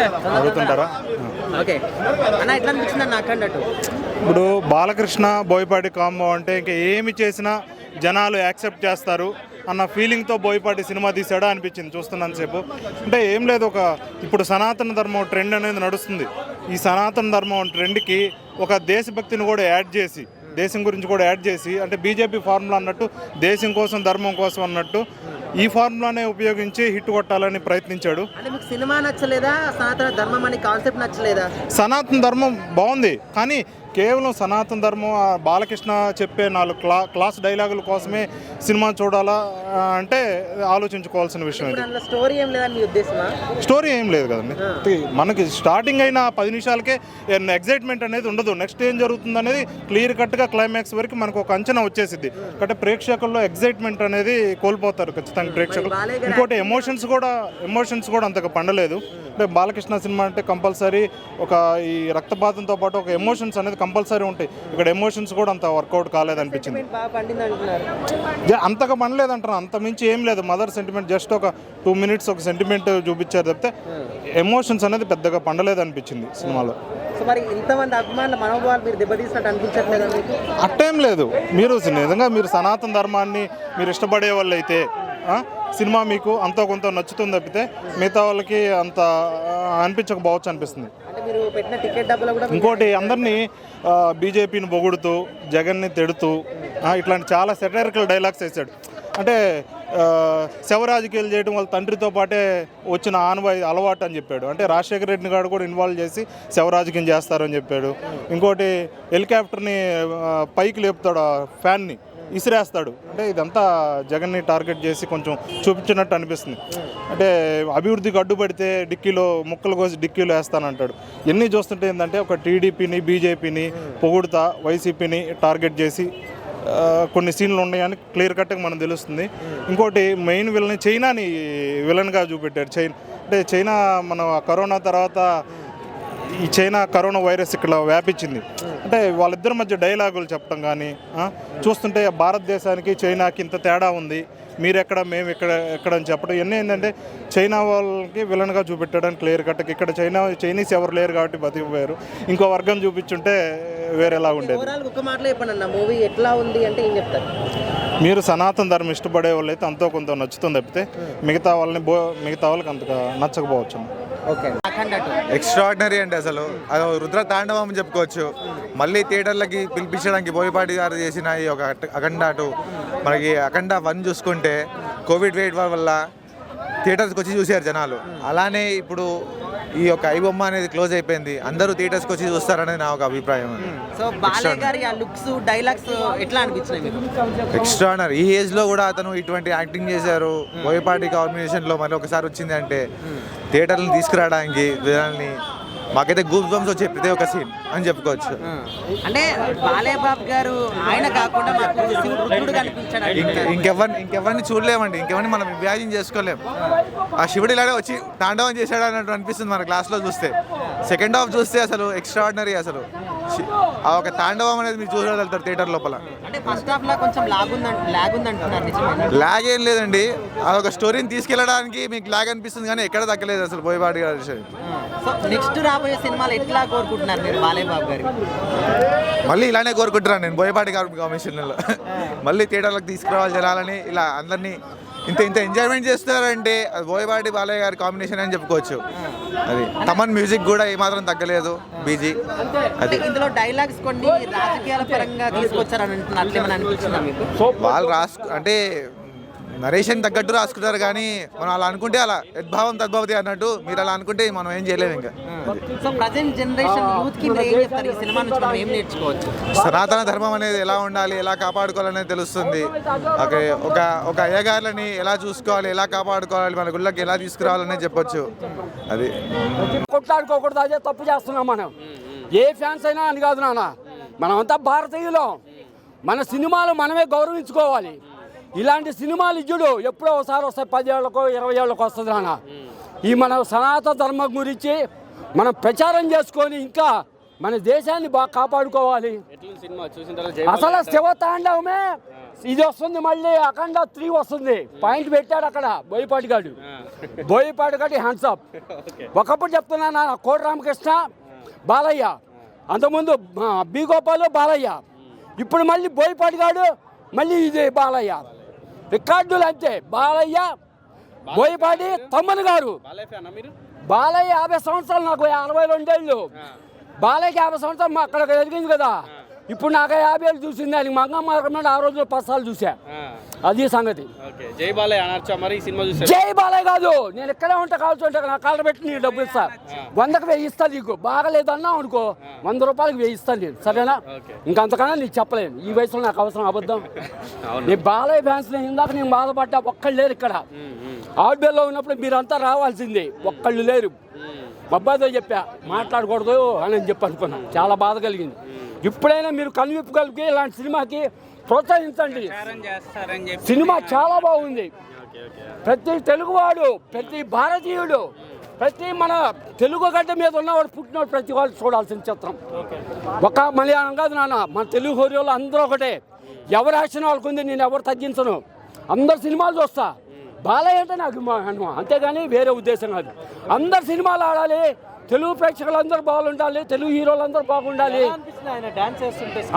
అడుగుతుంటారా? Okay అన్న ఎట్లా అనిపించింది అన్న అఖండ 2? ఇప్పుడు బాలకృష్ణ బోయపాటి కాంబో అంటే ఇంకా ఏమి చేసినా జనాలు యాక్సెప్ట్ చేస్తారు అన్న ఫీలింగ్తో బోయపాటి సినిమా తీసాడా అనిపించింది చూస్తున్నంతసేపు. అంటే ఏం లేదు, ఇప్పుడు సనాతన ధర్మం ట్రెండ్ అనేది నడుస్తుంది. ఈ సనాతన ధర్మం ట్రెండ్కి ఒక దేశభక్తిని కూడా యాడ్ చేసి, దేశం గురించి కూడా యాడ్ చేసి, అంటే బీజేపీ ఫార్ములా అన్నట్టు దేశం కోసం ధర్మం కోసం అన్నట్టు ఈ ఫార్ములానే ఉపయోగించి హిట్ కొట్టాలని ప్రయత్నించాడు. అంటే మీకు సినిమా నచ్చలేదా, సనాతన ధర్మం అనే కాన్సెప్ట్ నచ్చలేదా? సనాతన ధర్మం బాగుంది, కానీ కేవలం సనాతన ధర్మం బాలకృష్ణ చెప్పే 4 క్లాస్ డైలాగుల కోసమే సినిమా చూడాలా అంటే ఆలోచించుకోవాల్సిన విషయం ఇది. స్టోరీ ఏం లేదా మీ ఉద్దేశమా? స్టోరీ ఏం లేదు కదండి, మనకి స్టార్టింగ్ అయిన 10 నిమిషాలకే ఎగ్జైట్మెంట్ అనేది ఉండదు. నెక్స్ట్ ఏం జరుగుతుంది అనేది క్లియర్ కట్గా క్లైమాక్స్ వరకు మనకు ఒక అంచనా వచ్చేసిద్ది. కాబట్టి ప్రేక్షకుల్లో ఎగ్జైట్మెంట్ అనేది కోల్పోతారు ఖచ్చితంగా ప్రేక్షకులు. ఇంకోటి ఎమోషన్స్ కూడా అంతగా పండలేదు. అంటే బాలకృష్ణ సినిమా అంటే కంపల్సరీ ఈ రక్తపాతంతో పాటు ఒక ఎమోషన్స్ అనేది కంపల్సరీ ఉంటాయి. ఇక్కడ ఎమోషన్స్ కూడా అంత వర్కౌట్ కాలేదనిపించింది. అంతగా పండలేదంటారు, అంత మించి ఏం లేదు. మదర్ సెంటిమెంట్ జస్ట్ ఒక 2 మినిట్స్ ఒక సెంటిమెంట్ చూపించారు తప్పితే ఎమోషన్స్ అనేది పెద్దగా పండలేదనిపించింది సినిమాలో. మరి ఇంతమంది అభిమానుల మనోభావాలు మీరు దెబ్బతీసినట్టు అనిపించట్లేదా మీకు? అట్టేం లేదు, నిజంగా మీరు సనాతన ధర్మాన్ని మీరు ఇష్టపడే వాళ్ళు అయితే సినిమా మీకు అంతో కొంత నచ్చుతుంది తప్పితే మిగతా వాళ్ళకి అంత అనిపించకపోవచ్చు అనిపిస్తుంది. ఇంకోటి అందరినీ బీజేపీని పొగుడుతూ జగన్ని తిడుతూ ఇట్లాంటి చాలా సెటరికల్ డైలాగ్స్ వేసాడు. అంటే శవ రాజకీయాలు చేయడం వాళ్ళ తండ్రితో పాటే వచ్చిన అలవాటు అని చెప్పాడు. అంటే రాజశేఖర రెడ్డిని గారు కూడా ఇన్వాల్వ్ చేసి శవ రాజకీయం చేస్తారని చెప్పాడు. ఇంకోటి హెలికాప్టర్ని పైకి లేపుతాడు, ఫ్యాన్ని ఇసిరేస్తాడు. అంటే ఇదంతా జగన్ని టార్గెట్ చేసి కొంచెం చూపించినట్టు అనిపిస్తుంది. అంటే అభివృద్ధికి అడ్డుపడితే ముక్కలు కోసి డిక్కీలో వేస్తానంటాడు. ఎన్ని చూస్తుంటే ఏంటంటే ఒక టీడీపీని బీజేపీని పొగుడుతా వైసీపీని టార్గెట్ చేసి కొన్ని సీన్లు ఉన్నాయని క్లియర్ కట్గా మనం తెలుస్తుంది. ఇంకోటి మెయిన్ చైనాని విలన్గా చూపెట్టాడు. చైనా మన కరోనా తర్వాత ఈ కరోనా వైరస్ ఇక్కడ వ్యాపించింది. అంటే వాళ్ళిద్దరి మధ్య డైలాగులు చెప్పడం కానీ చూస్తుంటే భారతదేశానికి చైనాకి ఇంత తేడా ఉంది, మీరెక్కడ మేము ఎక్కడ అని చెప్పడం ఇవన్నీ ఏంటంటే చైనా వాళ్ళకి విలన్గా చూపెట్టడానికి క్లియర్ కట్కి. ఇక్కడ చైనీస్ ఎవరు లేరు కాబట్టి బతికిపోయారు. ఇంకో వర్గం చూపించుంటే వేరేలా ఉండేది. మూవీ ఎట్లా ఉంది అంటే ఏం చెప్తారు? మీరు సనాతన ధర్మం ఇష్టపడే వాళ్ళు అయితే అంతో కొంత నచ్చుతుంది తప్పితే మిగతా వాళ్ళకి అంతగా నచ్చకపోవచ్చు. ఎక్స్ట్రాడినరీ అంటే అసలు అది రుద్ర తాండవం అని చెప్పుకోవచ్చు. మళ్ళీ థియేటర్లకి పిలిపించడానికి బోయపాటి గారు చేసిన ఈ ఒక అఖండ 2, మనకి అఖండ 1 చూసుకుంటే కోవిడ్ వేట్ వల్ల థియేటర్స్కి వచ్చి చూసారు జనాలు. అలానే ఇప్పుడు ఈ యొక్క ఐబొమ్మ అనేది క్లోజ్ అయిపోయింది, అందరూ థియేటర్స్కి వచ్చి చూస్తారనేది నా ఒక అభిప్రాయం. ఎక్స్ట్రాడినరీ. ఈ ఏజ్లో కూడా అతను ఇటువంటి యాక్టింగ్ చేశారు. బోయపాటి కాంబినేషన్లో మళ్ళీ ఒకసారి వచ్చింది అంటే థియేటర్లను తీసుకురావడానికి విధానాన్ని మాకైతే గూస్ బంప్స్ వచ్చే ప్రతి ఒక్క సీన్ అని చెప్పుకోవచ్చు. అంటే బాలయ్యబాబు గారు ఆయన కాకుండా ఇంకెవరిని చూడలేమండి, ఇంకెవరిని మనం విభాజన చేసుకోలేము. ఆ శివుడు ఇలానే వచ్చి తాండవం చేశాడు అన్నట్టు అనిపిస్తుంది మన క్లాస్లో చూస్తే. సెకండ్ హాఫ్ చూస్తే అసలు ఎక్స్ట్రాడినరీ. అసలు ఆ ఒక తాండవం అనేది మీరు చూడగలుగుతారు థియేటర్ లోపల. లాగ్ ఏం లేదండి, అదొక స్టోరీని తీసుకెళ్ళడానికి మీకు లాగ్ అనిపిస్తుంది కానీ ఎక్కడ తగ్గలేదు అసలు బోయపాటి గారి విషయం. నెక్స్ట్ రాబోయే సినిమాలు ఎట్లా కోరుకుంటున్నారు మీరు బాలయ్యబాబు గారు? మళ్ళీ ఇలానే కోరుకుంటున్నాను నేను బోయపాటి గారి కాంబినేషన్లో మళ్ళీ థియేటర్లకు తీసుకురావాలి జనాలని. ఇలా అందరినీ ఇంత ఎంజాయ్మెంట్ చేస్తున్నారంటే అది బోయపాటి బాలయ్య గారి కాంబినేషన్ అని చెప్పుకోవచ్చు. అది తమన్ మ్యూజిక్ కూడా ఏమాత్రం తగ్గలేదు, బీజీ. అది ఇందులో డైలాగ్స్ కొన్ని రాజకీయాల పరంగా తీసుకొచ్చారని అనిపించిందా మీకు? వాళ్ళు అంటే నరేషన్ తగ్గట్టు రాసుకుంటారు కానీ మనం అలా అనుకుంటే అలా యద్భావం తద్భవతి అన్నట్టు మీరు అలా అనుకుంటే మనం ఏం చేయలేము. ఇంకా సనాతన ధర్మం అనేది ఎలా ఉండాలి, ఎలా కాపాడుకోవాలనేది తెలుస్తుంది. ఒక అయ్యగారులని ఎలా చూసుకోవాలి, ఎలా కాపాడుకోవాలి, మన గుళ్ళకి ఎలా తీసుకురావాలనేది చెప్పొచ్చు. అది కొట్లాడుకోకూడదు, అదే తప్పు చేస్తున్నాం మనం. ఏ ఫ్యాన్స్ అయినా అని కాదు నాన్న, మనమంతా భారతీయులం. మన సినిమాలు మనమే గౌరవించుకోవాలి. ఇలాంటి సినిమాలు ఇచ్చుడు ఎప్పుడో ఒకసారి వస్తాయి, 10 ఏళ్ళకో 20 ఏళ్ళకో వస్తుంది నాన్న. ఈ మన సనాతన ధర్మం గురించి మనం ప్రచారం చేసుకొని ఇంకా మన దేశాన్ని బాగా కాపాడుకోవాలి. అసలు శివ తాండవమే ఇది వస్తుంది మళ్ళీ అఖండ 3 వస్తుంది. పాయింట్ పెట్టాడు అక్కడ బోయపాటిగాడు. బోయపాటిగాడి హ్యాండ్సప్. ఒకప్పుడు చెప్తున్నా నా కోటి రామకృష్ణ, బాలయ్య, అంతకుముందు బి గోపాలు, బాలయ్య, ఇప్పుడు మళ్ళీ బోయపాటిగాడు, మళ్ళీ ఇది బాలయ్య. రికార్డులు అంతే. బాలయ్య, బోయపాటి, తమ్మన్ గారు. బాలయ్య 50 సంవత్సరాలు, నాకు 62 ఏళ్ళు. బాలయ్యకి 50 సంవత్సరాలు మా అక్కడ ఎదిగింది కదా. ఇప్పుడు నాకు 50 ఏళ్ళు చూసింది. ఆయనకి మంగమ్మ ఆ రోజు 10 సార్లు చూసా. అది సంగతి. జై బాలయ్య అనొచ్చా మరి ఈ సినిమా చూస్తే? జై బాలయ్య కాదు, నేను ఇక్కడే ఉంటా, కావాల్సి ఉంటా, నా కాళ్ళ పెట్టి నీకు డబ్బులు ఇస్తా. 100కి 1000 ఇస్తాను నీకు. బాగలేదు అన్నావు అనుకో, 100 రూపాయలకి 1000 ఇస్తాను నేను. సరేనా? ఇంకంతకన్నా నీకు చెప్పలేను. ఈ వయసులో నాకు అవసరం అబద్ధం. నీ బాలయ్య ఫ్యాన్స్ ఇందాక నేను బాధపడ్డా. ఒక్కళ్ళు లేరు ఇక్కడ. ఆర్బీఐలో ఉన్నప్పుడు మీరంతా రావాల్సిందే. ఒక్కళ్ళు లేరు. అబ్బాయితో చెప్పా మాట్లాడకూడదు అని చెప్పి అనుకున్నా. చాలా బాధ కలిగింది. ఇప్పుడైనా మీరు కనువిప్పు కలిపి ఇలాంటి సినిమాకి ప్రోత్సహించండి. సినిమా చాలా బాగుంది. ప్రతి తెలుగువాడు, ప్రతి భారతీయుడు, ప్రతి మన తెలుగు గడ్డ మీద ఉన్నవాడు, పుట్టినవాడు, ప్రతి వాళ్ళు చూడాల్సిన చిత్రం. ఒక మలయాళం కాదు నాన్న, మన తెలుగు హీరోలు అందరూ ఒకటే. ఎవరు యాక్షన్ వాళ్ళకు ఉంది, నేను ఎవరు తగ్గించను. అందరు సినిమాలు చూస్తా. బాలయ్య అంటే నాకు అభిమానం, అంతేగాని వేరే ఉద్దేశం కాదు. అందరు సినిమాలు ఆడాలి, తెలుగు ప్రేక్షకులు అందరూ బాగుండాలి, తెలుగు హీరోలు అందరూ బాగుండాలి.